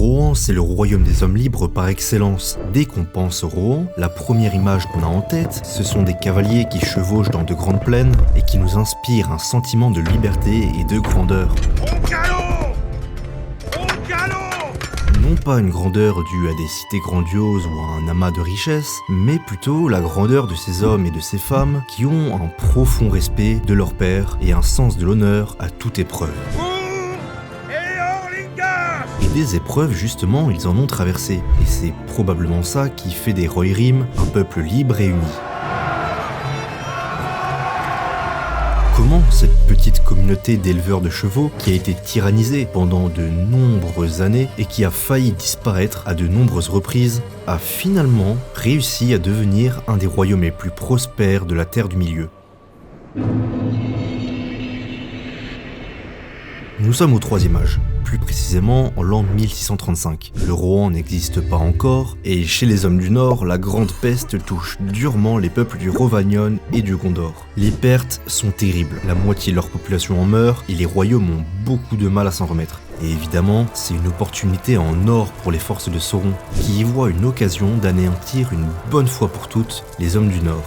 Rohan, c'est le royaume des hommes libres par excellence. Dès qu'on pense Rohan, la première image qu'on a en tête, ce sont des cavaliers qui chevauchent dans de grandes plaines et qui nous inspirent un sentiment de liberté et de grandeur. Non pas une grandeur due à des cités grandioses ou à un amas de richesses, mais plutôt la grandeur de ces hommes et de ces femmes qui ont un profond respect de leur père et un sens de l'honneur à toute épreuve. Et des épreuves, justement, ils en ont traversé. Et c'est probablement ça qui fait des Rohirrim un peuple libre et uni. Comment cette petite communauté d'éleveurs de chevaux, qui a été tyrannisée pendant de nombreuses années et qui a failli disparaître à de nombreuses reprises, a finalement réussi à devenir un des royaumes les plus prospères de la Terre du Milieu? Nous sommes au troisième âge, plus précisément en l'an 1635. Le Rohan n'existe pas encore, et chez les hommes du Nord, la grande peste touche durement les peuples du Rhovanion et du Gondor. Les pertes sont terribles, la moitié de leur population en meurt, et les royaumes ont beaucoup de mal à s'en remettre. Et évidemment, c'est une opportunité en or pour les forces de Sauron, qui y voient une occasion d'anéantir une bonne fois pour toutes les hommes du Nord.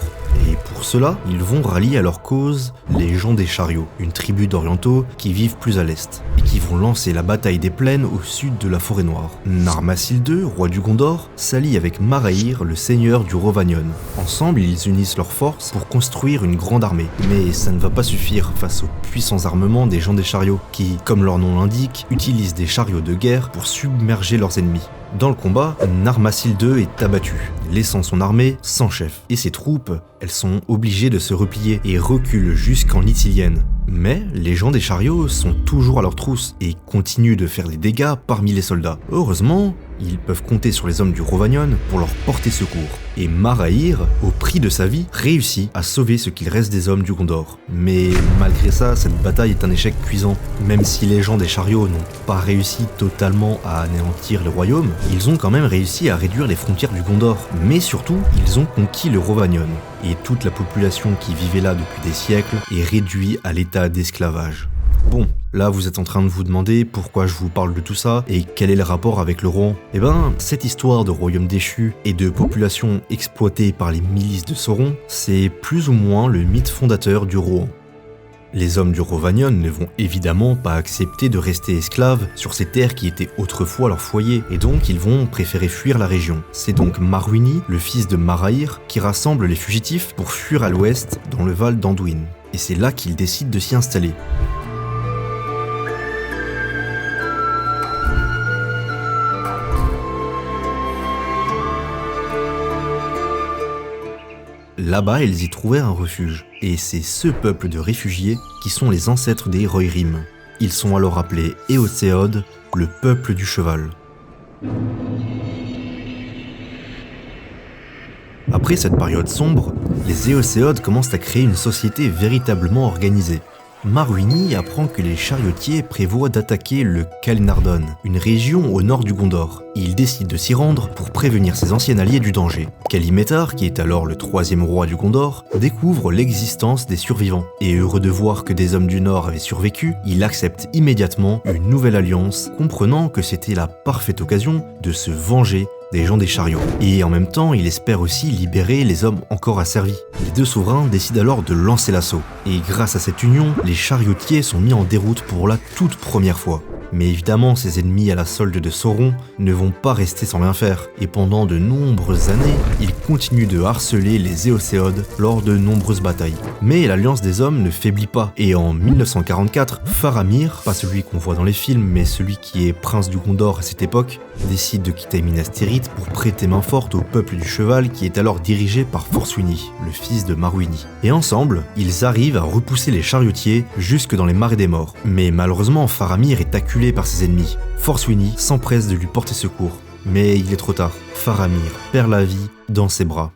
Et pour cela, ils vont rallier à leur cause les gens des chariots, une tribu d'orientaux qui vivent plus à l'est, et qui vont lancer la bataille des plaines au sud de la forêt noire. Narmassil II, roi du Gondor, s'allie avec Maraïr, le seigneur du Rhovanion. Ensemble, ils unissent leurs forces pour construire une grande armée. Mais ça ne va pas suffire face aux puissants armements des gens des chariots, qui, comme leur nom l'indique, utilisent des chariots de guerre pour submerger leurs ennemis. Dans le combat, Narmassil II est abattu, laissant son armée sans chef. Et ses troupes, elles sont obligées de se replier et reculent jusqu'en Ithilien. Mais les gens des chariots sont toujours à leur trousse et continuent de faire des dégâts parmi les soldats. Heureusement, ils peuvent compter sur les hommes du Rhovanion pour leur porter secours. Et Maraïr, au prix de sa vie, réussit à sauver ce qu'il reste des hommes du Gondor. Mais malgré ça, cette bataille est un échec cuisant. Même si les gens des chariots n'ont pas réussi totalement à anéantir le royaume, ils ont quand même réussi à réduire les frontières du Gondor. Mais surtout, ils ont conquis le Rhovanion. Et toute la population qui vivait là depuis des siècles est réduite à l'état d'esclavage. Bon, là vous êtes en train de vous demander pourquoi je vous parle de tout ça et quel est le rapport avec le Rohan. Eh ben, cette histoire de royaume déchu et de population exploitée par les milices de Sauron, c'est plus ou moins le mythe fondateur du Rohan. Les hommes du Rhovanion ne vont évidemment pas accepter de rester esclaves sur ces terres qui étaient autrefois leur foyer, et donc ils vont préférer fuir la région. C'est donc Maruini, le fils de Maraïr, qui rassemble les fugitifs pour fuir à l'ouest dans le Val d'Anduin. Et c'est là qu'ils décident de s'y installer. Là-bas, ils y trouvèrent un refuge, et c'est ce peuple de réfugiés qui sont les ancêtres des Rohirrim. Ils sont alors appelés Éocéodes, le peuple du cheval. Après cette période sombre, les Éocéodes commencent à créer une société véritablement organisée. Maruini apprend que les chariotiers prévoient d'attaquer le Kalnardon, une région au nord du Gondor. Il décide de s'y rendre pour prévenir ses anciens alliés du danger. Kalimétar, qui est alors le troisième roi du Gondor, découvre l'existence des survivants. Et heureux de voir que des hommes du Nord avaient survécu, il accepte immédiatement une nouvelle alliance, comprenant que c'était la parfaite occasion de se venger des gens des chariots. Et en même temps, il espère aussi libérer les hommes encore asservis. Les deux souverains décident alors de lancer l'assaut. Et grâce à cette union, les chariotiers sont mis en déroute pour la toute première fois. Mais évidemment, ces ennemis à la solde de Sauron ne vont pas rester sans rien faire, et pendant de nombreuses années, ils continuent de harceler les Éocéodes lors de nombreuses batailles. Mais l'alliance des hommes ne faiblit pas, et en 1944, Faramir, pas celui qu'on voit dans les films, mais celui qui est prince du Gondor à cette époque, décide de quitter Minas Tirith pour prêter main forte au peuple du cheval qui est alors dirigé par Fortuny, le fils de Maruini. Et ensemble, ils arrivent à repousser les chariotiers jusque dans les marais des morts. Mais malheureusement, Faramir est acculé par ses ennemis. Fortuny s'empresse de lui porter secours. Mais il est trop tard. Faramir perd la vie dans ses bras.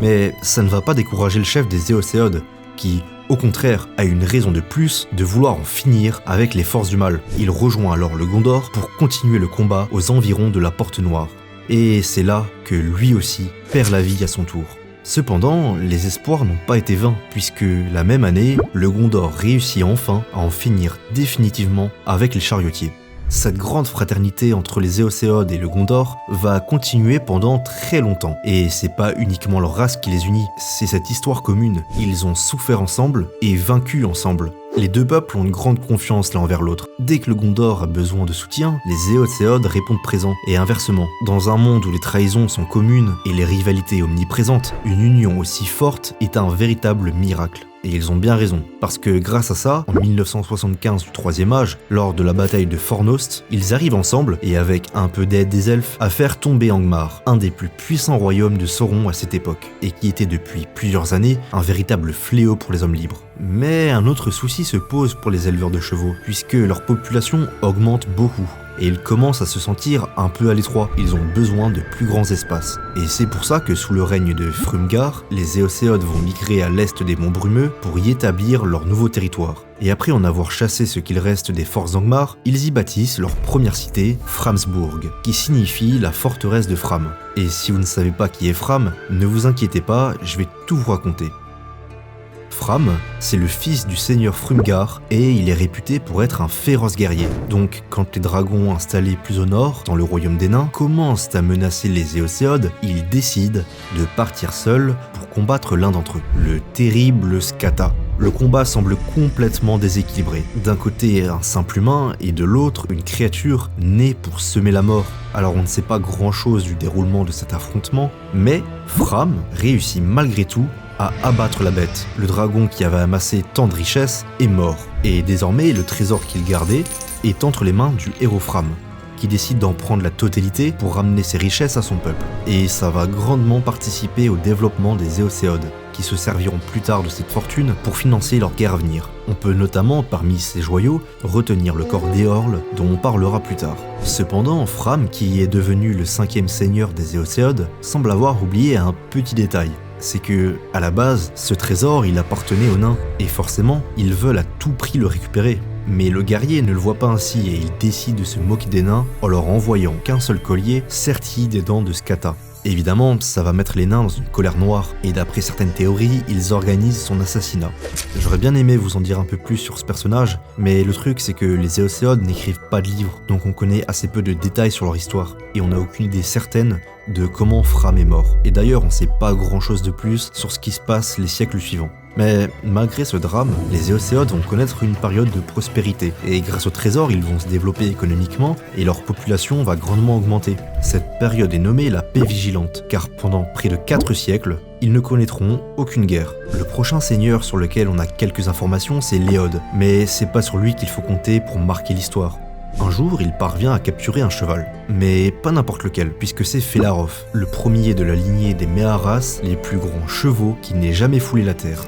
Mais ça ne va pas décourager le chef des Éocéodes, qui, au contraire, a une raison de plus de vouloir en finir avec les forces du mal. Il rejoint alors le Gondor pour continuer le combat aux environs de la Porte Noire. Et c'est là que lui aussi perd la vie à son tour. Cependant, les espoirs n'ont pas été vains, puisque la même année, le Gondor réussit enfin à en finir définitivement avec les chariotiers. Cette grande fraternité entre les Éocéodes et le Gondor va continuer pendant très longtemps. Et c'est pas uniquement leur race qui les unit, c'est cette histoire commune. Ils ont souffert ensemble et vaincu ensemble. Les deux peuples ont une grande confiance l'un envers l'autre. Dès que le Gondor a besoin de soutien, les Éocéodes répondent présents. Et inversement, dans un monde où les trahisons sont communes et les rivalités omniprésentes, une union aussi forte est un véritable miracle. Et ils ont bien raison, parce que grâce à ça, en 1975 du Troisième Âge, lors de la bataille de Fornost, ils arrivent ensemble, et avec un peu d'aide des elfes, à faire tomber Angmar, un des plus puissants royaumes de Sauron à cette époque, et qui était depuis plusieurs années un véritable fléau pour les hommes libres. Mais un autre souci se pose pour les éleveurs de chevaux, puisque leur population augmente beaucoup. Et ils commencent à se sentir un peu à l'étroit, ils ont besoin de plus grands espaces. Et c'est pour ça que sous le règne de Frumgar, les Éocéodes vont migrer à l'est des monts Brumeux pour y établir leur nouveau territoire. Et après en avoir chassé ce qu'il reste des forces d'Angmar, ils y bâtissent leur première cité, Framsburg, qui signifie la forteresse de Fram. Et si vous ne savez pas qui est Fram, ne vous inquiétez pas, je vais tout vous raconter. Fram, c'est le fils du seigneur Frumgar et il est réputé pour être un féroce guerrier. Donc, quand les dragons installés plus au nord, dans le royaume des nains, commencent à menacer les Éocéodes, il décide de partir seul pour combattre l'un d'entre eux, le terrible Skata. Le combat semble complètement déséquilibré. D'un côté, un simple humain et de l'autre, une créature née pour semer la mort. Alors on ne sait pas grand-chose du déroulement de cet affrontement, mais Fram réussit malgré tout à abattre la bête. Le dragon qui avait amassé tant de richesses est mort. Et désormais, le trésor qu'il gardait est entre les mains du héros Fram, qui décide d'en prendre la totalité pour ramener ses richesses à son peuple. Et ça va grandement participer au développement des Éocéodes, qui se serviront plus tard de cette fortune pour financer leur guerre à venir. On peut notamment, parmi ces joyaux, retenir le corps d'Eorl, dont on parlera plus tard. Cependant, Fram, qui est devenu le 5e seigneur des Éocéodes, semble avoir oublié un petit détail. C'est que, à la base, ce trésor, il appartenait aux nains, et forcément, ils veulent à tout prix le récupérer. Mais le guerrier ne le voit pas ainsi et il décide de se moquer des nains en leur envoyant qu'un seul collier serti des dents de Skata. Évidemment, ça va mettre les nains dans une colère noire, et d'après certaines théories, ils organisent son assassinat. J'aurais bien aimé vous en dire un peu plus sur ce personnage, mais le truc c'est que les Éocéodes n'écrivent pas de livres, donc on connaît assez peu de détails sur leur histoire, et on n'a aucune idée certaine de comment Fram est mort. Et d'ailleurs, on sait pas grand chose de plus sur ce qui se passe les siècles suivants. Mais malgré ce drame, les Éocéodes vont connaître une période de prospérité, et grâce au trésor, ils vont se développer économiquement, et leur population va grandement augmenter. Cette période est nommée la paix vigilante, car pendant près de 4 siècles, ils ne connaîtront aucune guerre. Le prochain seigneur sur lequel on a quelques informations, c'est Léod, mais c'est pas sur lui qu'il faut compter pour marquer l'histoire. Un jour, il parvient à capturer un cheval, mais pas n'importe lequel, puisque c'est Felarof, le premier de la lignée des Meharas, les plus grands chevaux qui n'aient jamais foulé la terre.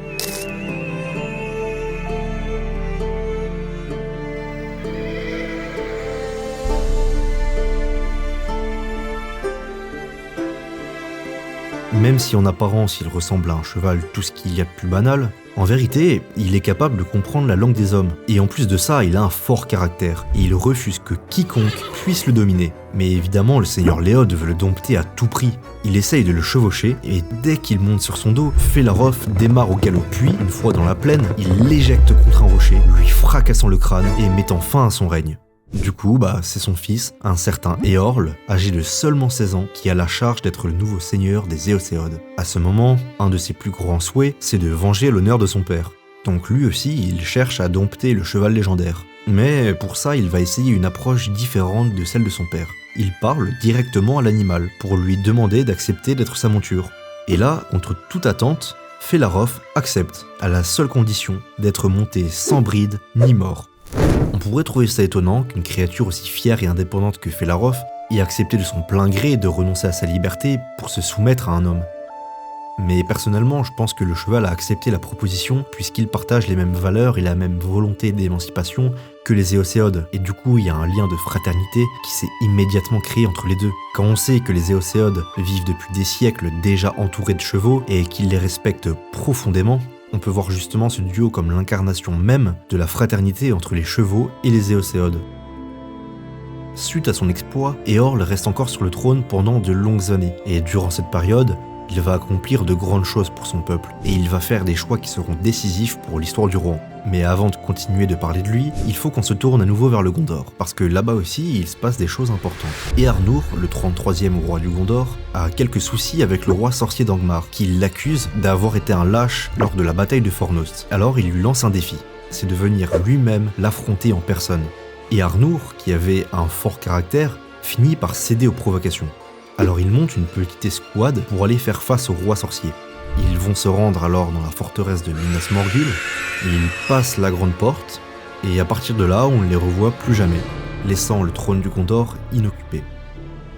Même si en apparence il ressemble à un cheval tout ce qu'il y a de plus banal, en vérité, il est capable de comprendre la langue des hommes. Et en plus de ça, il a un fort caractère, et il refuse que quiconque puisse le dominer. Mais évidemment, le seigneur Léod veut le dompter à tout prix. Il essaye de le chevaucher, et dès qu'il monte sur son dos, Felarof démarre au galop. Puis, une fois dans la plaine, il l'éjecte contre un rocher, lui fracassant le crâne et mettant fin à son règne. Du coup, c'est son fils, un certain Eorl, âgé de seulement 16 ans, qui a la charge d'être le nouveau seigneur des Éocéodes. À ce moment, un de ses plus grands souhaits, c'est de venger l'honneur de son père. Donc lui aussi, il cherche à dompter le cheval légendaire. Mais pour ça, il va essayer une approche différente de celle de son père. Il parle directement à l'animal, pour lui demander d'accepter d'être sa monture. Et là, contre toute attente, Felarof accepte, à la seule condition d'être monté sans bride ni mort. On pourrait trouver ça étonnant qu'une créature aussi fière et indépendante que Felarof ait accepté de son plein gré de renoncer à sa liberté pour se soumettre à un homme. Mais personnellement, je pense que le cheval a accepté la proposition puisqu'il partage les mêmes valeurs et la même volonté d'émancipation que les Éocéodes. Et du coup, il y a un lien de fraternité qui s'est immédiatement créé entre les deux. Quand on sait que les Éocéodes vivent depuis des siècles déjà entourés de chevaux et qu'ils les respectent profondément, on peut voir justement ce duo comme l'incarnation même de la fraternité entre les chevaux et les Éocéodes. Suite à son exploit, Eorl reste encore sur le trône pendant de longues années, et durant cette période, Il va accomplir de grandes choses pour son peuple, et il va faire des choix qui seront décisifs pour l'histoire du Rohan. Mais avant de continuer de parler de lui, il faut qu'on se tourne à nouveau vers le Gondor, parce que là-bas aussi, il se passe des choses importantes. Eärnur, le 33e roi du Gondor, a quelques soucis avec le roi sorcier d'Angmar, qui l'accuse d'avoir été un lâche lors de la bataille de Fornost. Alors il lui lance un défi, c'est de venir lui-même l'affronter en personne. Eärnur, qui avait un fort caractère, finit par céder aux provocations. Alors il monte une petite escouade pour aller faire face au roi sorcier. Ils vont se rendre alors dans la forteresse de Minas Morgul, ils passent la grande porte, et à partir de là, on ne les revoit plus jamais, laissant le trône du Gondor inoccupé.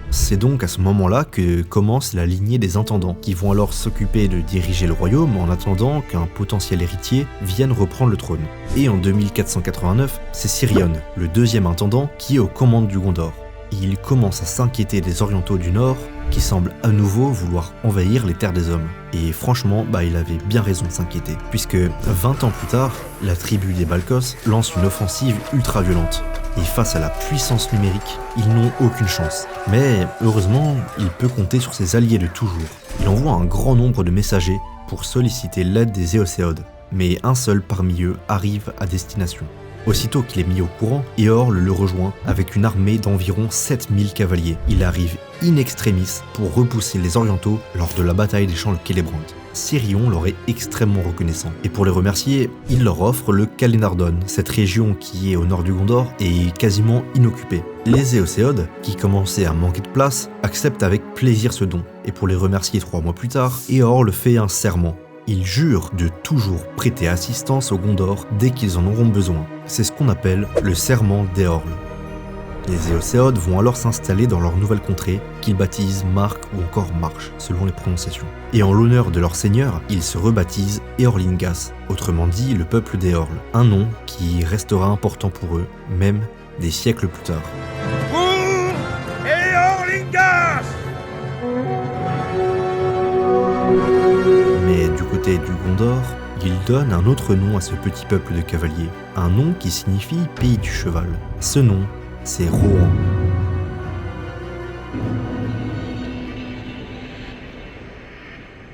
C'est donc à ce moment-là que commence la lignée des intendants, qui vont alors s'occuper de diriger le royaume en attendant qu'un potentiel héritier vienne reprendre le trône. Et en 2489, c'est Sirion, le deuxième intendant, qui est aux commandes du Gondor. Il commence à s'inquiéter des Orientaux du Nord, qui semblent à nouveau vouloir envahir les terres des hommes. Et franchement, il avait bien raison de s'inquiéter, puisque 20 ans plus tard, la tribu des Balkos lance une offensive ultra violente. Et face à la puissance numérique, ils n'ont aucune chance. Mais heureusement, il peut compter sur ses alliés de toujours. Il envoie un grand nombre de messagers pour solliciter l'aide des Éocéodes, mais un seul parmi eux arrive à destination. Aussitôt qu'il est mis au courant, Eorl le rejoint avec une armée d'environ 7000 cavaliers. Il arrive in extremis pour repousser les Orientaux lors de la bataille des champs de Celebrant. Sirion leur est extrêmement reconnaissant, et pour les remercier, il leur offre le Calenardon, cette région qui est au nord du Gondor et quasiment inoccupée. Les Éocéodes, qui commençaient à manquer de place, acceptent avec plaisir ce don, et pour les remercier 3 mois plus tard, Eorl fait un serment. Ils jurent de toujours prêter assistance au Gondor dès qu'ils en auront besoin. C'est ce qu'on appelle le serment d'Eorl. Les Éocéodes vont alors s'installer dans leur nouvelle contrée, qu'ils baptisent Mark ou encore March, selon les prononciations. Et en l'honneur de leur seigneur, ils se rebaptisent Eorlingas, autrement dit le peuple d'Eorl, un nom qui restera important pour eux, même des siècles plus tard. Pour Eorlingas! Mais du côté du Gondor, il donne un autre nom à ce petit peuple de cavaliers, un nom qui signifie pays du cheval. Ce nom, c'est Rohan.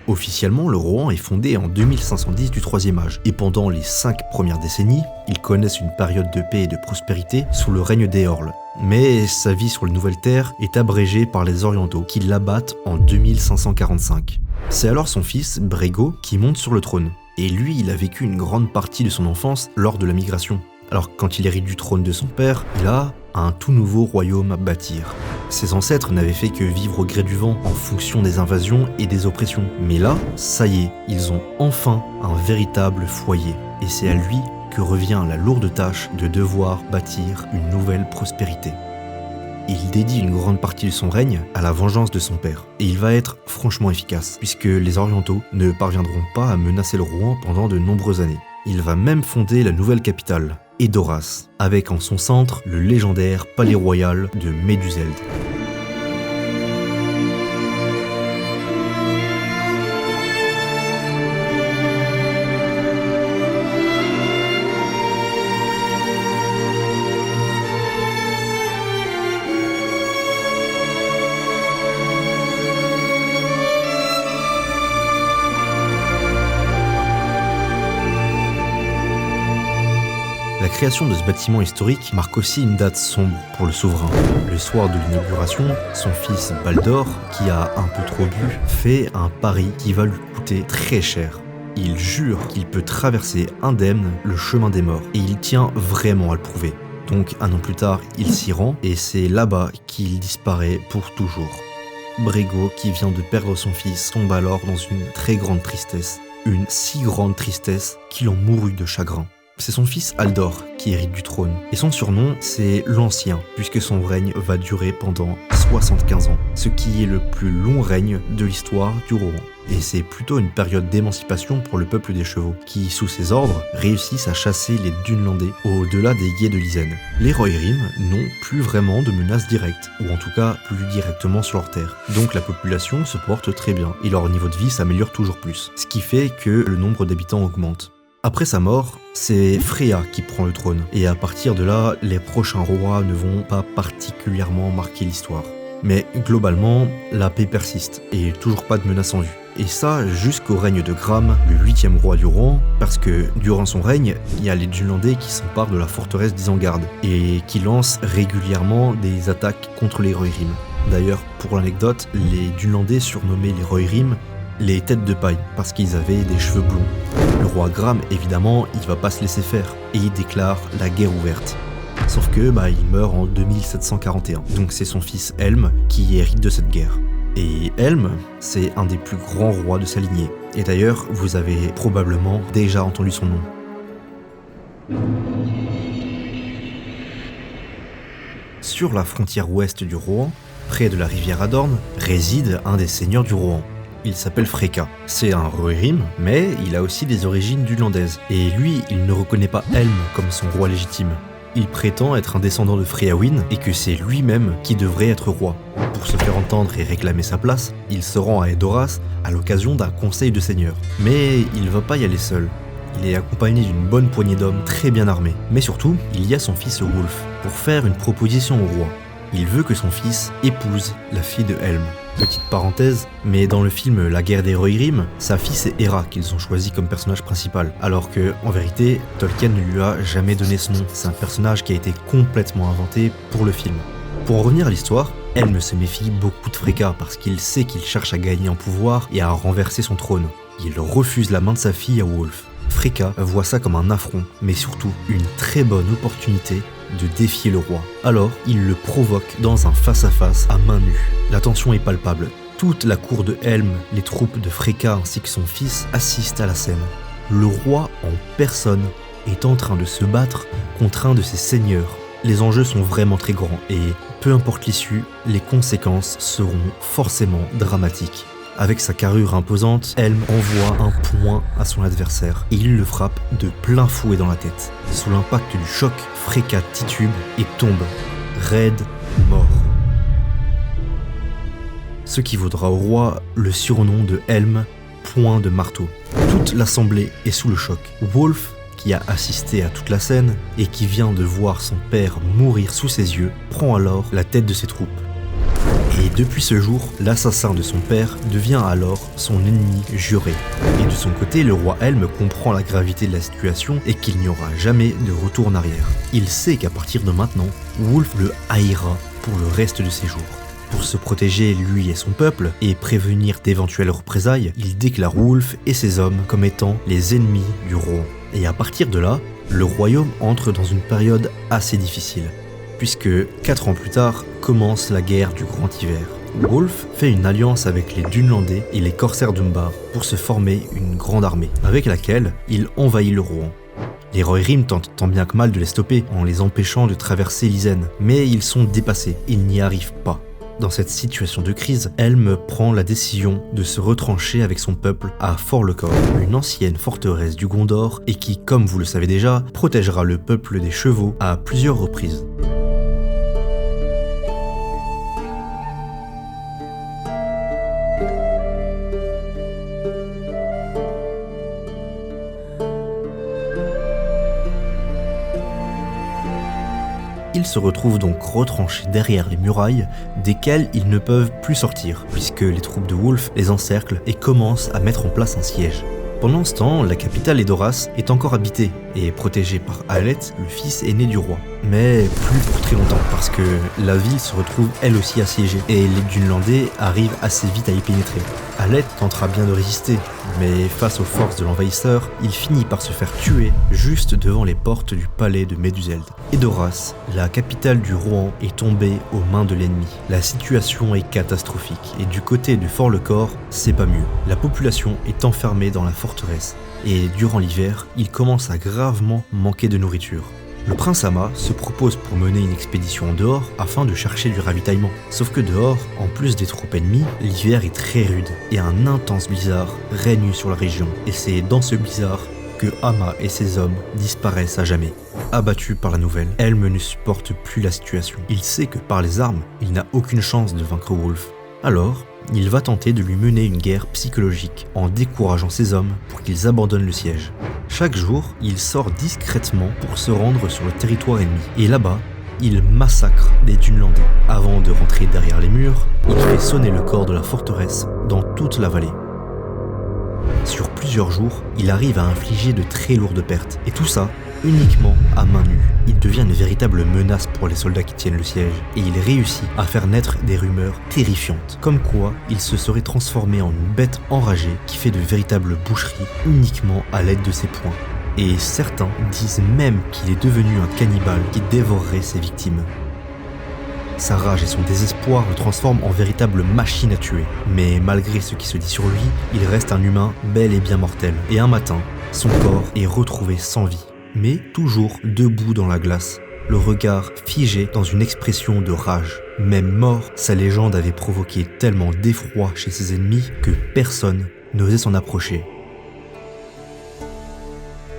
Officiellement, le Rohan est fondé en 2510 du Troisième Âge, et pendant les 5 premières décennies, ils connaissent une période de paix et de prospérité sous le règne d'Eorl. Mais sa vie sur les nouvelles terres est abrégée par les Orientaux, qui l'abattent en 2545. C'est alors son fils, Brego, qui monte sur le trône. Et lui, il a vécu une grande partie de son enfance lors de la migration. Alors quand il hérite du trône de son père, il a un tout nouveau royaume à bâtir. Ses ancêtres n'avaient fait que vivre au gré du vent en fonction des invasions et des oppressions. Mais là, ça y est, ils ont enfin un véritable foyer. Et c'est à lui que revient la lourde tâche de devoir bâtir une nouvelle prospérité. Il dédie une grande partie de son règne à la vengeance de son père. Et il va être franchement efficace, puisque les Orientaux ne parviendront pas à menacer le Rohan pendant de nombreuses années. Il va même fonder la nouvelle capitale, Edoras, avec en son centre le légendaire palais royal de Meduseld. La création de ce bâtiment historique marque aussi une date sombre pour le souverain. Le soir de l'inauguration, son fils Baldor, qui a un peu trop bu, fait un pari qui va lui coûter très cher. Il jure qu'il peut traverser indemne le chemin des morts, et il tient vraiment à le prouver. Donc 1 an plus tard, il s'y rend, et c'est là-bas qu'il disparaît pour toujours. Brego, qui vient de perdre son fils, tombe alors dans une très grande tristesse. Une si grande tristesse qu'il en mourut de chagrin. C'est son fils Aldor qui hérite du trône, et son surnom c'est l'Ancien, puisque son règne va durer pendant 75 ans, ce qui est le plus long règne de l'histoire du Rohan. Et c'est plutôt une période d'émancipation pour le peuple des chevaux, qui, sous ses ordres, réussissent à chasser les Dunlandais au-delà des gués de Lysen. Les Rohirrim n'ont plus vraiment de menaces directes, ou en tout cas plus directement sur leur terre. Donc la population se porte très bien, et leur niveau de vie s'améliore toujours plus, ce qui fait que le nombre d'habitants augmente. Après sa mort, c'est Freya qui prend le trône, et à partir de là, les prochains rois ne vont pas particulièrement marquer l'histoire. Mais globalement, la paix persiste, et toujours pas de menace en vue. Et ça jusqu'au règne de Gram, le 8e roi du Rohan, parce que durant son règne, il y a les Dunlandais qui s'emparent de la forteresse d'Isengard, et qui lancent régulièrement des attaques contre les Rohirrim. D'ailleurs, pour l'anecdote, les Dunlandais surnommaient les Rohirrim les têtes de paille, parce qu'ils avaient des cheveux blonds. Le roi Gram, évidemment, il va pas se laisser faire, et il déclare la guerre ouverte. Sauf que, il meurt en 2741, donc c'est son fils Helm qui hérite de cette guerre. Et Helm, c'est un des plus grands rois de sa lignée. Et d'ailleurs, vous avez probablement déjà entendu son nom. Sur la frontière ouest du Rohan, près de la rivière Adorn, réside un des seigneurs du Rohan. Il s'appelle Freka. C'est un Rohirrim, mais il a aussi des origines dunlandaises. Et lui, il ne reconnaît pas Helm comme son roi légitime. Il prétend être un descendant de Freawind et que c'est lui-même qui devrait être roi. Pour se faire entendre et réclamer sa place, il se rend à Edoras à l'occasion d'un conseil de seigneurs. Mais il va pas y aller seul. Il est accompagné d'une bonne poignée d'hommes très bien armés. Mais surtout, il y a son fils Wulf pour faire une proposition au roi. Il veut que son fils épouse la fille de Helm. Petite parenthèse, mais dans le film La guerre des Rohirrim, sa fille c'est Hera qu'ils ont choisi comme personnage principal, alors que, en vérité, Tolkien ne lui a jamais donné ce nom. C'est un personnage qui a été complètement inventé pour le film. Pour en revenir à l'histoire, Helm se méfie beaucoup de Freka parce qu'il sait qu'il cherche à gagner en pouvoir et à renverser son trône. Il refuse la main de sa fille à Wulf. Freka voit ça comme un affront, mais surtout une très bonne opportunité de défier le roi. Alors, il le provoque dans un face-à-face à main nue. La tension est palpable. Toute la cour de Helm, les troupes de Freka ainsi que son fils assistent à la scène. Le roi en personne est en train de se battre contre un de ses seigneurs. Les enjeux sont vraiment très grands et, peu importe l'issue, les conséquences seront forcément dramatiques. Avec sa carrure imposante, Helm envoie un poing à son adversaire et il le frappe de plein fouet dans la tête. Sous l'impact du choc, Freka titube et tombe, raide, mort. Ce qui vaudra au roi le surnom de Helm, point de marteau. Toute l'assemblée est sous le choc. Wulf, qui a assisté à toute la scène et qui vient de voir son père mourir sous ses yeux, prend alors la tête de ses troupes. Et depuis ce jour, l'assassin de son père devient alors son ennemi juré. Et de son côté, le roi Helm comprend la gravité de la situation et qu'il n'y aura jamais de retour en arrière. Il sait qu'à partir de maintenant, Wulf le haïra pour le reste de ses jours. Pour se protéger lui et son peuple et prévenir d'éventuelles représailles, il déclare Wulf et ses hommes comme étant les ennemis du Rohan. Et à partir de là, le royaume entre dans une période assez difficile, puisque 4 ans plus tard commence la guerre du Grand Hiver. Wulf fait une alliance avec les Dunlandais et les corsaires d'Umbar pour se former une grande armée, avec laquelle il envahit le Rohan. Les Rohirrim tentent tant bien que mal de les stopper en les empêchant de traverser l'Isen, mais ils sont dépassés, ils n'y arrivent pas. Dans cette situation de crise, Helm prend la décision de se retrancher avec son peuple à Fort-le-Corps, une ancienne forteresse du Gondor et qui, comme vous le savez déjà, protégera le peuple des chevaux à plusieurs reprises. Ils se retrouvent donc retranchés derrière les murailles, desquelles ils ne peuvent plus sortir, puisque les troupes de Wulf les encerclent et commencent à mettre en place un siège. Pendant ce temps, la capitale Edoras est encore habitée et protégée par Alet, le fils aîné du roi. Mais plus pour très longtemps, parce que la ville se retrouve elle aussi assiégée, et les Dunlandais arrivent assez vite à y pénétrer. Alet tentera bien de résister, mais face aux forces de l'envahisseur, il finit par se faire tuer juste devant les portes du palais de Meduseld. Edoras, la capitale du Rohan, est tombée aux mains de l'ennemi. La situation est catastrophique, et du côté de Fort-le-Corps, c'est pas mieux. La population est enfermée dans la forteresse, et durant l'hiver, il commence à gravement manquer de nourriture. Le prince Ama se propose pour mener une expédition en dehors afin de chercher du ravitaillement. Sauf que dehors, en plus des troupes ennemies, l'hiver est très rude et un intense blizzard règne sur la région. Et c'est dans ce blizzard que Ama et ses hommes disparaissent à jamais. Abattu par la nouvelle, Helm ne supporte plus la situation. Il sait que par les armes, il n'a aucune chance de vaincre Wulf. Alors, il va tenter de lui mener une guerre psychologique en décourageant ses hommes pour qu'ils abandonnent le siège. Chaque jour, il sort discrètement pour se rendre sur le territoire ennemi. Et là-bas, il massacre des Dunlandais. Avant de rentrer derrière les murs, murs, il fait sonner le corps de la forteresse dans toute la vallée. Sur plusieurs jours, il arrive à infliger de très lourdes pertes, et tout ça uniquement à main nue. Il devient une véritable menace pour les soldats qui tiennent le siège, et il réussit à faire naître des rumeurs terrifiantes, comme quoi il se serait transformé en une bête enragée qui fait de véritables boucheries uniquement à l'aide de ses poings. Et certains disent même qu'il est devenu un cannibale qui dévorerait ses victimes. Sa rage et son désespoir le transforment en véritable machine à tuer. Mais malgré ce qui se dit sur lui, il reste un humain bel et bien mortel. Et un matin, son corps est retrouvé sans vie, mais toujours debout dans la glace, le regard figé dans une expression de rage. Même mort, sa légende avait provoqué tellement d'effroi chez ses ennemis que personne n'osait s'en approcher.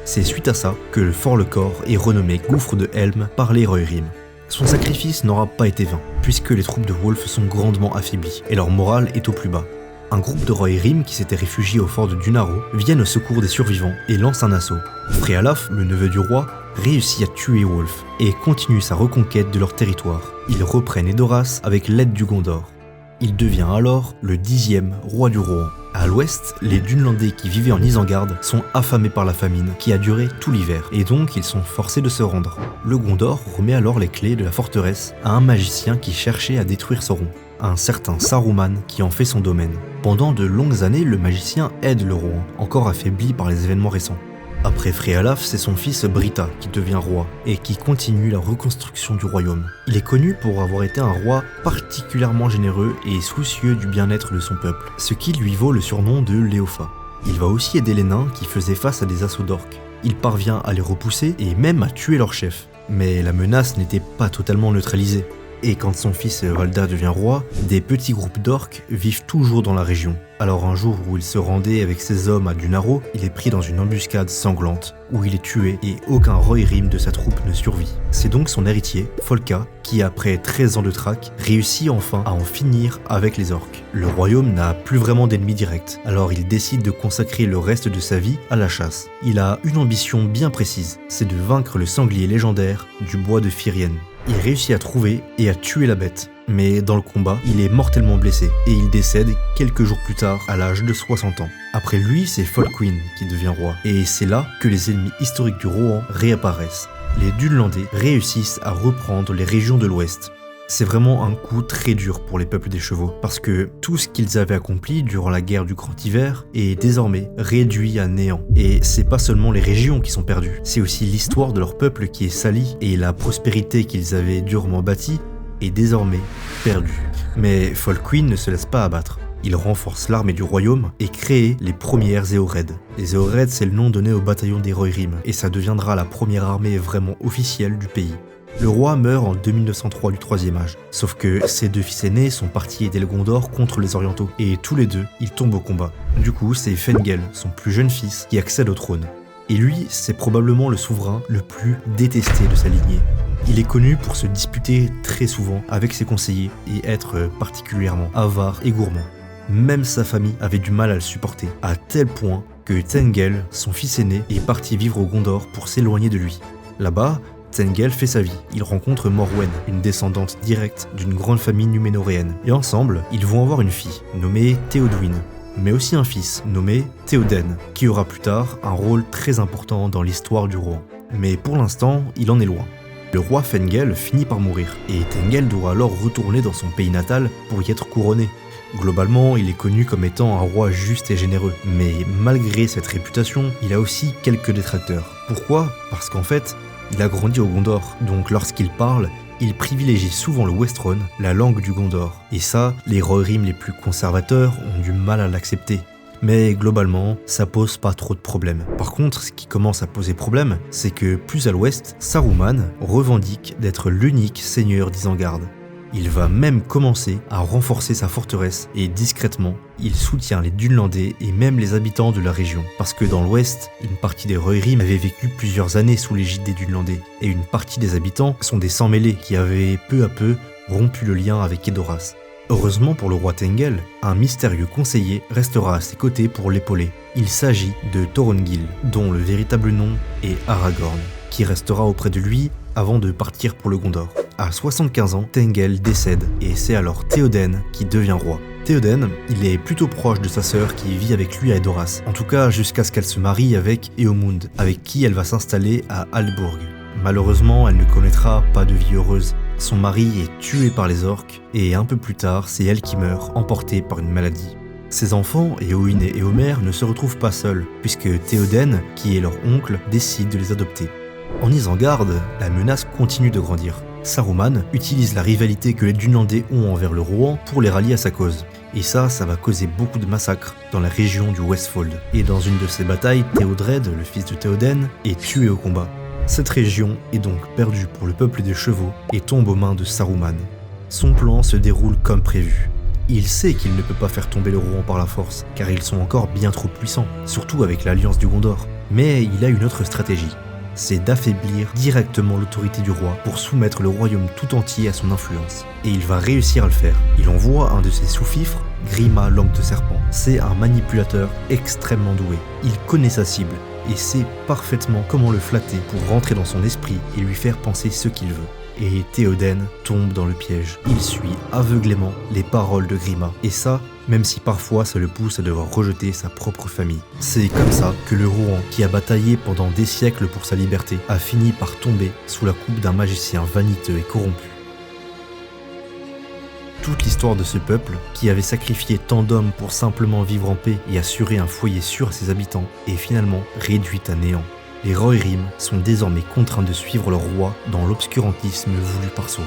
C'est suite à ça que le Fort-le-Corps est renommé Gouffre de Helm par les Rohirrim. Son sacrifice n'aura pas été vain, puisque les troupes de Wolf sont grandement affaiblies et leur morale est au plus bas. Un groupe de Rohirrim qui s'était réfugié au fort de Dunaro viennent au secours des survivants et lancent un assaut. Frealaf, le neveu du roi, réussit à tuer Wolf et continue sa reconquête de leur territoire. Ils reprennent Edoras avec l'aide du Gondor. Il devient alors le 10e roi du Rohan. À l'ouest, les Dunlandais qui vivaient en Isengard sont affamés par la famine qui a duré tout l'hiver, et donc ils sont forcés de se rendre. Le Gondor remet alors les clés de la forteresse à un magicien qui cherchait à détruire Sauron, un certain Saruman qui en fait son domaine. Pendant de longues années, le magicien aide le Rohan, encore affaibli par les événements récents. Après Frealaf, c'est son fils Brita qui devient roi et qui continue la reconstruction du royaume. Il est connu pour avoir été un roi particulièrement généreux et soucieux du bien-être de son peuple, ce qui lui vaut le surnom de Léofa. Il va aussi aider les nains qui faisaient face à des assauts d'orques. Il parvient à les repousser et même à tuer leur chef. Mais la menace n'était pas totalement neutralisée. Et quand son fils Valda devient roi, des petits groupes d'orques vivent toujours dans la région. Alors un jour où il se rendait avec ses hommes à Dunaro, il est pris dans une embuscade sanglante, où il est tué et aucun Rohirrim de sa troupe ne survit. C'est donc son héritier, Folka, qui après 13 ans de traque, réussit enfin à en finir avec les orques. Le royaume n'a plus vraiment d'ennemis directs, alors il décide de consacrer le reste de sa vie à la chasse. Il a une ambition bien précise, c'est de vaincre le sanglier légendaire du bois de Firien. Il réussit à trouver et à tuer la bête, mais dans le combat, il est mortellement blessé et il décède quelques jours plus tard à l'âge de 60 ans. Après lui, c'est Folkwind qui devient roi, et c'est là que les ennemis historiques du Rohan réapparaissent. Les Dunlandais réussissent à reprendre les régions de l'Ouest. C'est vraiment un coup très dur pour les peuples des chevaux, parce que tout ce qu'ils avaient accompli durant la guerre du Grand Hiver est désormais réduit à néant. Et c'est pas seulement les régions qui sont perdues, c'est aussi l'histoire de leur peuple qui est salie, et la prospérité qu'ils avaient durement bâtie est désormais perdue. Mais Folkwind ne se laisse pas abattre. Il renforce l'armée du royaume et crée les premières Éoreds. Les Éoreds, c'est le nom donné au bataillon des Rohirrim, et ça deviendra la première armée vraiment officielle du pays. Le roi meurt en 2903 du Troisième Âge, sauf que ses deux fils aînés sont partis aider le Gondor contre les Orientaux, et tous les deux, ils tombent au combat. Du coup, c'est Fengel, son plus jeune fils, qui accède au trône. Et lui, c'est probablement le souverain le plus détesté de sa lignée. Il est connu pour se disputer très souvent avec ses conseillers et être particulièrement avare et gourmand. Même sa famille avait du mal à le supporter, à tel point que Tengel, son fils aîné, est parti vivre au Gondor pour s'éloigner de lui. Là-bas, Tengel fait sa vie. Il rencontre Morwen, une descendante directe d'une grande famille numénoréenne. Et ensemble, ils vont avoir une fille, nommée Théoduin, mais aussi un fils, nommé Théoden, qui aura plus tard un rôle très important dans l'histoire du Rohan. Mais pour l'instant, il en est loin. Le roi Fengel finit par mourir, et Tengel doit alors retourner dans son pays natal pour y être couronné. Globalement, il est connu comme étant un roi juste et généreux, mais malgré cette réputation, il a aussi quelques détracteurs. Pourquoi ? Parce qu'en fait, il a grandi au Gondor, donc lorsqu'il parle, il privilégie souvent le Westrone, la langue du Gondor. Et ça, les Rohirrim les plus conservateurs ont du mal à l'accepter. Mais globalement, ça pose pas trop de problèmes. Par contre, ce qui commence à poser problème, c'est que plus à l'ouest, Saruman revendique d'être l'unique seigneur d'Isengard. Il va même commencer à renforcer sa forteresse et discrètement, il soutient les Dunlandais et même les habitants de la région. Parce que dans l'ouest, une partie des Rohirrim avait vécu plusieurs années sous l'égide des Dunlandais et une partie des habitants sont des sans-mêlés qui avaient peu à peu rompu le lien avec Edoras. Heureusement pour le roi Tengel, un mystérieux conseiller restera à ses côtés pour l'épauler. Il s'agit de Thorongil, dont le véritable nom est Aragorn, qui restera auprès de lui avant de partir pour le Gondor. À 75 ans, Tengel décède et c'est alors Théoden qui devient roi. Théoden, il est plutôt proche de sa sœur qui vit avec lui à Edoras, en tout cas jusqu'à ce qu'elle se marie avec Eomund, avec qui elle va s'installer à Hallburg. Malheureusement, elle ne connaîtra pas de vie heureuse. Son mari est tué par les orques et un peu plus tard, c'est elle qui meurt, emportée par une maladie. Ses enfants, Éowyn et Éomer, ne se retrouvent pas seuls, puisque Théoden, qui est leur oncle, décide de les adopter. En Isengard, la menace continue de grandir. Saruman utilise la rivalité que les Dunlandais ont envers le Rohan pour les rallier à sa cause. Et ça va causer beaucoup de massacres dans la région du Westfold. Et dans une de ces batailles, Théodred, le fils de Théoden, est tué au combat. Cette région est donc perdue pour le peuple des chevaux et tombe aux mains de Saruman. Son plan se déroule comme prévu. Il sait qu'il ne peut pas faire tomber le Rohan par la force, car ils sont encore bien trop puissants, surtout avec l'alliance du Gondor. Mais il a une autre stratégie. C'est d'affaiblir directement l'autorité du roi pour soumettre le royaume tout entier à son influence. Et il va réussir à le faire. Il envoie un de ses sous-fifres, Grima Langue de Serpent. C'est un manipulateur extrêmement doué. Il connaît sa cible et sait parfaitement comment le flatter pour rentrer dans son esprit et lui faire penser ce qu'il veut. Et Théoden tombe dans le piège. Il suit aveuglément les paroles de Grima. Et ça, même si parfois ça le pousse à devoir rejeter sa propre famille. C'est comme ça que le Rohan, qui a bataillé pendant des siècles pour sa liberté, a fini par tomber sous la coupe d'un magicien vaniteux et corrompu. Toute l'histoire de ce peuple, qui avait sacrifié tant d'hommes pour simplement vivre en paix et assurer un foyer sûr à ses habitants, est finalement réduite à néant. Les Rohirrim sont désormais contraints de suivre leur roi dans l'obscurantisme voulu par Sauron.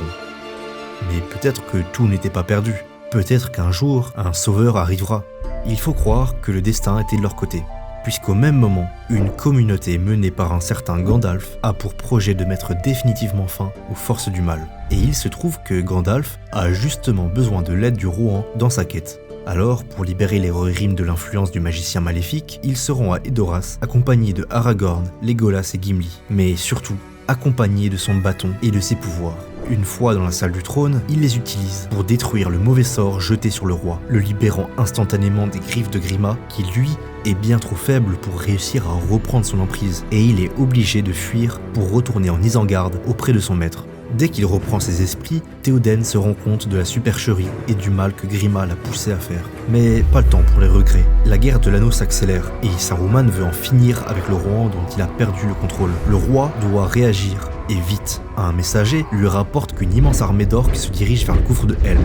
Mais peut-être que tout n'était pas perdu. Peut-être qu'un jour, un sauveur arrivera. Il faut croire que le destin était de leur côté, puisqu'au même moment, une communauté menée par un certain Gandalf a pour projet de mettre définitivement fin aux forces du mal. Et il se trouve que Gandalf a justement besoin de l'aide du Rohan dans sa quête. Alors, pour libérer les Rohirrim de l'influence du magicien maléfique, ils seront à Edoras, accompagnés de Aragorn, Legolas et Gimli, mais surtout accompagnés de son bâton et de ses pouvoirs. Une fois dans la salle du trône, il les utilise pour détruire le mauvais sort jeté sur le roi, le libérant instantanément des griffes de Grima, qui lui est bien trop faible pour réussir à reprendre son emprise, et il est obligé de fuir pour retourner en Isengard auprès de son maître. Dès qu'il reprend ses esprits, Théoden se rend compte de la supercherie et du mal que Grima l'a poussé à faire. Mais pas le temps pour les regrets. La guerre de l'anneau s'accélère et Saruman veut en finir avec le Rohan dont il a perdu le contrôle. Le roi doit réagir, et vite. Un messager lui rapporte qu'une immense armée d'orques se dirige vers le gouffre de Helm.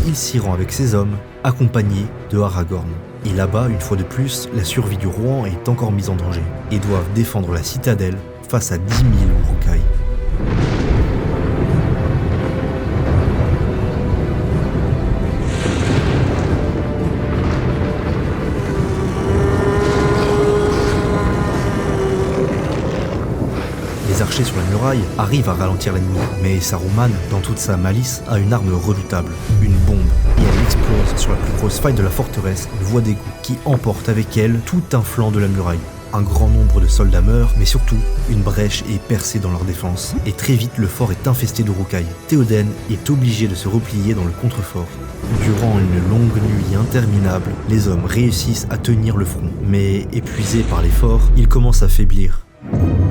Il s'y rend avec ses hommes, accompagnés de Aragorn. Et là-bas, une fois de plus, la survie du Rohan est encore mise en danger et doivent défendre la citadelle face à 10 000 Uruk-hai. Les archers sur la muraille arrivent à ralentir l'ennemi, mais Saruman, dans toute sa malice, a une arme redoutable, une bombe, et elle explose sur la plus grosse faille de la forteresse, une voie d'égout, qui emporte avec elle tout un flanc de la muraille. Un grand nombre de soldats meurent, mais surtout, une brèche est percée dans leur défense, et très vite le fort est infesté d'Uruk-hai. Théoden est obligé de se replier dans le contrefort. Durant une longue nuit interminable, les hommes réussissent à tenir le front, mais épuisés par l'effort, ils commencent à faiblir.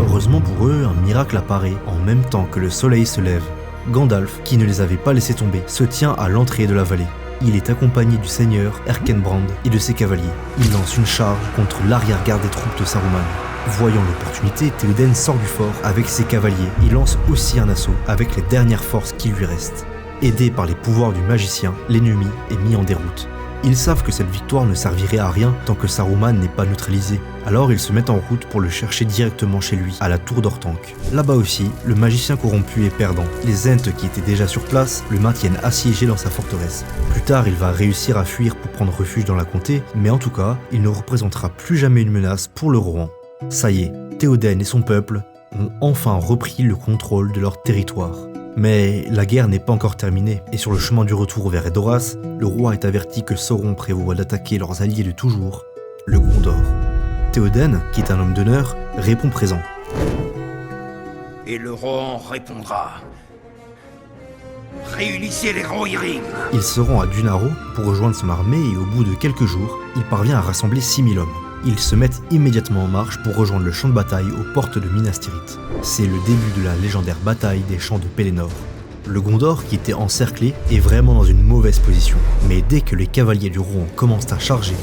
Heureusement pour eux, un miracle apparaît en même temps que le soleil se lève. Gandalf, qui ne les avait pas laissés tomber, se tient à l'entrée de la vallée. Il est accompagné du seigneur Erkenbrand et de ses cavaliers. Il lance une charge contre l'arrière-garde des troupes de Saruman. Voyant l'opportunité, Théoden sort du fort avec ses cavaliers et lance aussi un assaut avec les dernières forces qui lui restent. Aidé par les pouvoirs du magicien, l'ennemi est mis en déroute. Ils savent que cette victoire ne servirait à rien tant que Saruman n'est pas neutralisé. Alors ils se mettent en route pour le chercher directement chez lui, à la tour d'Orthanc. Là-bas aussi, le magicien corrompu est perdant. Les Ents qui étaient déjà sur place le maintiennent assiégé dans sa forteresse. Plus tard, il va réussir à fuir pour prendre refuge dans la comté, mais en tout cas, il ne représentera plus jamais une menace pour le Rohan. Ça y est, Théoden et son peuple ont enfin repris le contrôle de leur territoire. Mais la guerre n'est pas encore terminée, et sur le chemin du retour vers Edoras, le roi est averti que Sauron prévoit d'attaquer leurs alliés de toujours, le Gondor. Théoden, qui est un homme d'honneur, répond présent. Et le Rohan répondra. Réunissez les Rohirrim. Il se rend à Dunaro pour rejoindre son armée et au bout de quelques jours, il parvient à rassembler 6000 hommes. Ils se mettent immédiatement en marche pour rejoindre le champ de bataille aux portes de Minas Tirith. C'est le début de la légendaire bataille des champs de Pelennor. Le Gondor, qui était encerclé, est vraiment dans une mauvaise position. Mais dès que les cavaliers du Rohan commencent à charger,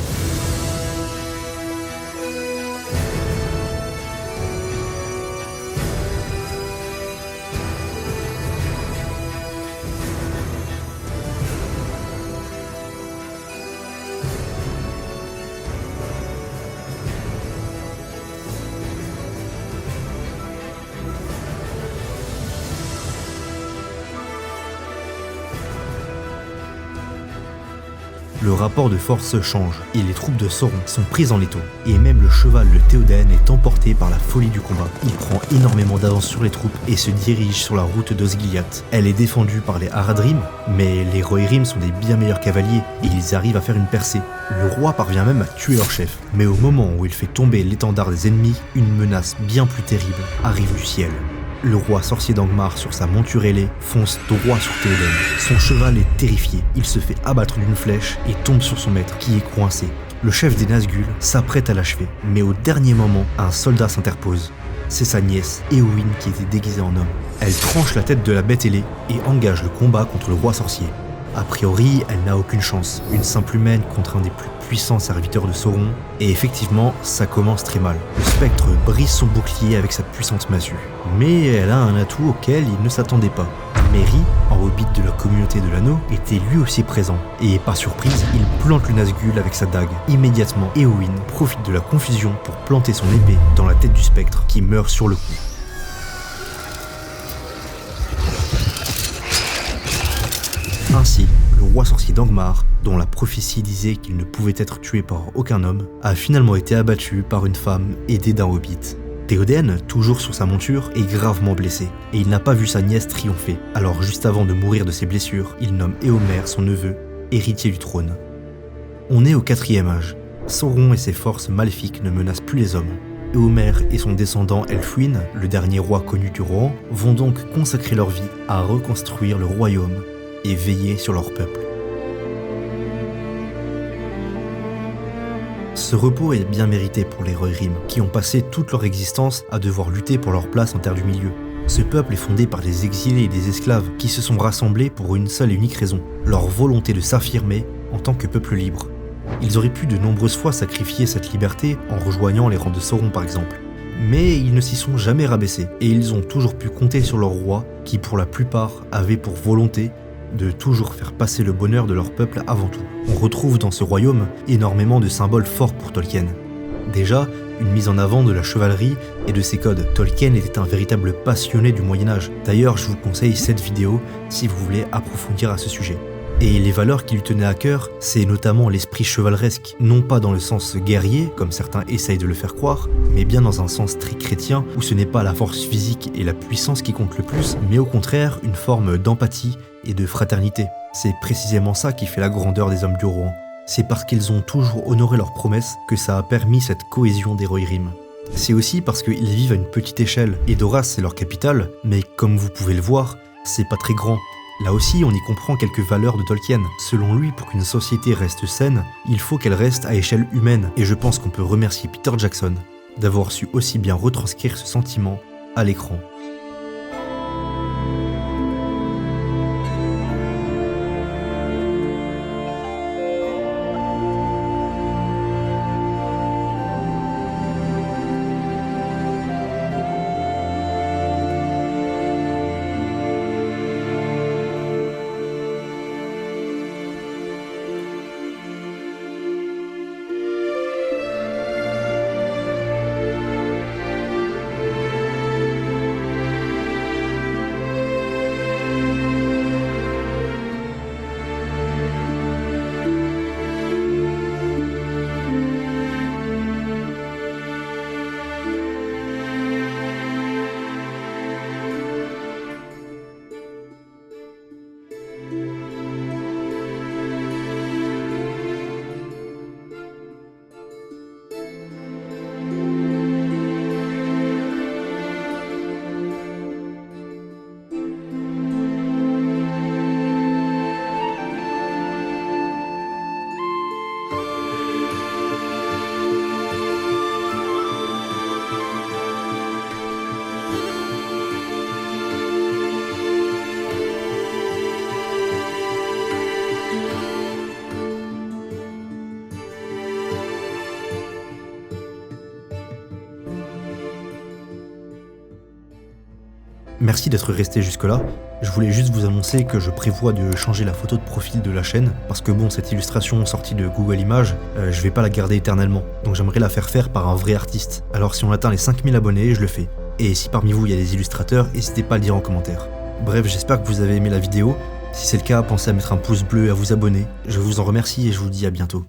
le rapport de force change et les troupes de Sauron sont prises en étau. Et même le cheval de Théoden est emporté par la folie du combat. Il prend énormément d'avance sur les troupes et se dirige sur la route d'Osgiliath. Elle est défendue par les Haradrim, mais les Rohirrim sont des bien meilleurs cavaliers et ils arrivent à faire une percée. Le roi parvient même à tuer leur chef. Mais au moment où il fait tomber l'étendard des ennemis, une menace bien plus terrible arrive du ciel. Le roi sorcier d'Angmar sur sa monture ailée fonce droit sur Théoden. Son cheval est terrifié, il se fait abattre d'une flèche et tombe sur son maître qui est coincé. Le chef des Nazgûl s'apprête à l'achever, mais au dernier moment, un soldat s'interpose. C'est sa nièce, Éowyn, qui était déguisée en homme. Elle tranche la tête de la bête ailée et engage le combat contre le roi sorcier. A priori, elle n'a aucune chance, une simple humaine contre un des plus puissants serviteurs de Sauron, et effectivement, ça commence très mal. Le spectre brise son bouclier avec sa puissante massue. Mais elle a un atout auquel il ne s'attendait pas. Merry, en hobbit de la communauté de l'anneau, était lui aussi présent, et par surprise, il plante le Nazgûl avec sa dague. Immédiatement, Éowyn profite de la confusion pour planter son épée dans la tête du spectre, qui meurt sur le coup. Ainsi, le roi sorcier d'Angmar, dont la prophétie disait qu'il ne pouvait être tué par aucun homme, a finalement été abattu par une femme aidée d'un hobbit. Théoden, toujours sur sa monture, est gravement blessé, et il n'a pas vu sa nièce triompher. Alors juste avant de mourir de ses blessures, il nomme Éomer, son neveu, héritier du trône. On est au 4e âge. Sauron et ses forces maléfiques ne menacent plus les hommes. Éomer et son descendant Elfwine, le dernier roi connu du Rohan, vont donc consacrer leur vie à reconstruire le royaume et veiller sur leur peuple. Ce repos est bien mérité pour les Rohirrim, qui ont passé toute leur existence à devoir lutter pour leur place en Terre du Milieu. Ce peuple est fondé par des exilés et des esclaves qui se sont rassemblés pour une seule et unique raison, leur volonté de s'affirmer en tant que peuple libre. Ils auraient pu de nombreuses fois sacrifier cette liberté en rejoignant les rangs de Sauron par exemple. Mais ils ne s'y sont jamais rabaissés, et ils ont toujours pu compter sur leur roi, qui pour la plupart avait pour volonté de toujours faire passer le bonheur de leur peuple avant tout. On retrouve dans ce royaume énormément de symboles forts pour Tolkien. Déjà, une mise en avant de la chevalerie et de ses codes. Tolkien était un véritable passionné du Moyen-Âge. D'ailleurs, je vous conseille cette vidéo si vous voulez approfondir à ce sujet. Et les valeurs qui lui tenaient à cœur, c'est notamment l'esprit chevaleresque, non pas dans le sens guerrier, comme certains essayent de le faire croire, mais bien dans un sens très chrétien, où ce n'est pas la force physique et la puissance qui comptent le plus, mais au contraire une forme d'empathie et de fraternité. C'est précisément ça qui fait la grandeur des hommes du Rohan. C'est parce qu'ils ont toujours honoré leurs promesses que ça a permis cette cohésion des Rohirrim. C'est aussi parce qu'ils vivent à une petite échelle, et Doras c'est leur capitale, mais comme vous pouvez le voir, c'est pas très grand. Là aussi, on y comprend quelques valeurs de Tolkien. Selon lui, pour qu'une société reste saine, il faut qu'elle reste à échelle humaine, et je pense qu'on peut remercier Peter Jackson d'avoir su aussi bien retranscrire ce sentiment à l'écran. Merci d'être resté jusque là. Je voulais juste vous annoncer que je prévois de changer la photo de profil de la chaîne, parce que bon, cette illustration sortie de Google Images, je vais pas la garder éternellement, donc j'aimerais la faire par un vrai artiste. Alors si on atteint les 5000 abonnés, je le fais. Et si parmi vous il y a des illustrateurs, n'hésitez pas à le dire en commentaire. Bref, j'espère que vous avez aimé la vidéo. Si c'est le cas, pensez à mettre un pouce bleu et à vous abonner. Je vous en remercie et je vous dis à bientôt.